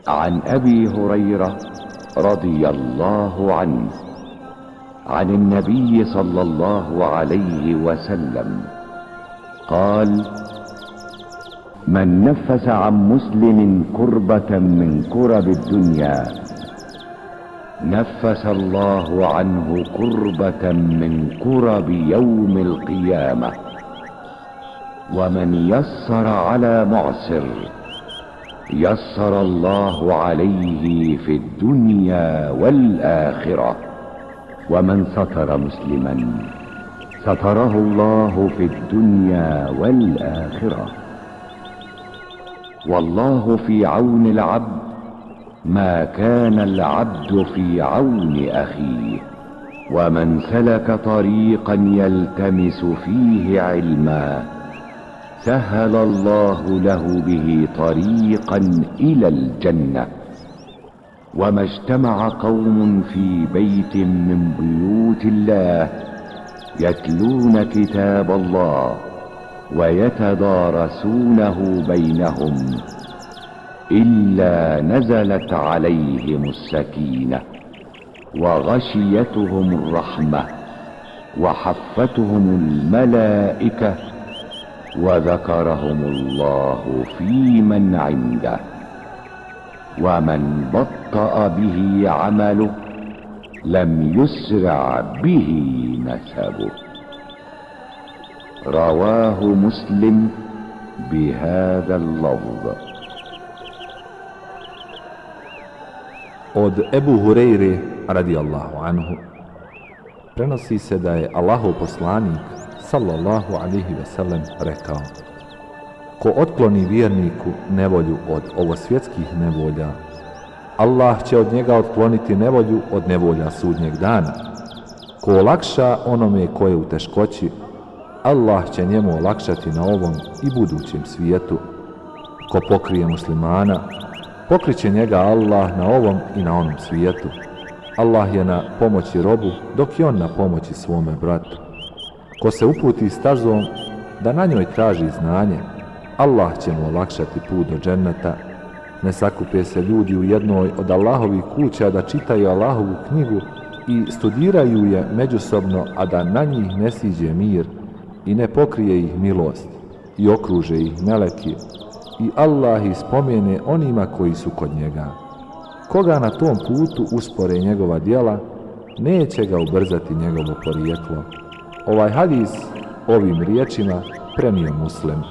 عن أبي هريرة رضي الله عنه عن النبي صلى الله عليه وسلم قال: من نفس عن مسلم كربة من كرب الدنيا نفس الله عنه كربة من كرب يوم القيامة. ومن يسر على معسر يسر الله عليه في الدنيا والآخرة. ومن ستر مسلما ستره الله في الدنيا والآخرة. والله في عون العبد ما كان العبد في عون أخيه. ومن سلك طريقا يلتمس فيه علما سهل الله له به طريقا إلى الجنة. وما اجتمع قوم في بيت من بيوت الله يتلون كتاب الله ويتدارسونه بينهم إلا نزلت عليهم السكينة وغشيتهم الرحمة وحفتهم الملائكة وذكرهم الله في من عنده. ومن بطأ به عمله لم يسرع به نسبه. رواه مسلم بهذا اللفظ. Od Ebu Hureyre radijallahu anhu prenosi se da je Allahov poslanik sallallahu alejhi ve sellem rekao: ko otkloni vjerniku nevolju od ovosvjetskih nevolja, Allah će od njega otkloniti nevolju od nevolja sudnjeg dana. Ko olakša onome ko je u teškoći, Allah će njemu olakšati na ovom i budućem svijetu. Ko pokrije muslimana, pokriće njega Allah na ovom i na onom svijetu. Allah je na pomoći robu, dok je on na pomoći svome bratu. Ko se uputi stazom da na njoj traži znanje, Allah će mu olakšati put do dženneta. Ne sakupe se ljudi u jednoj od Allahovih kuća da čitaju Allahovu knjigu i studiraju je međusobno, a da na njih ne siđe mir i ne pokrije ih milost i okruže ih meleki i Allah ih spomene onima koji su kod njega. Koga na tom putu uspore njegova djela, neće ga ubrzati njegovo porijeklo. Ovaj hadis ovim riječima prenio Muslim.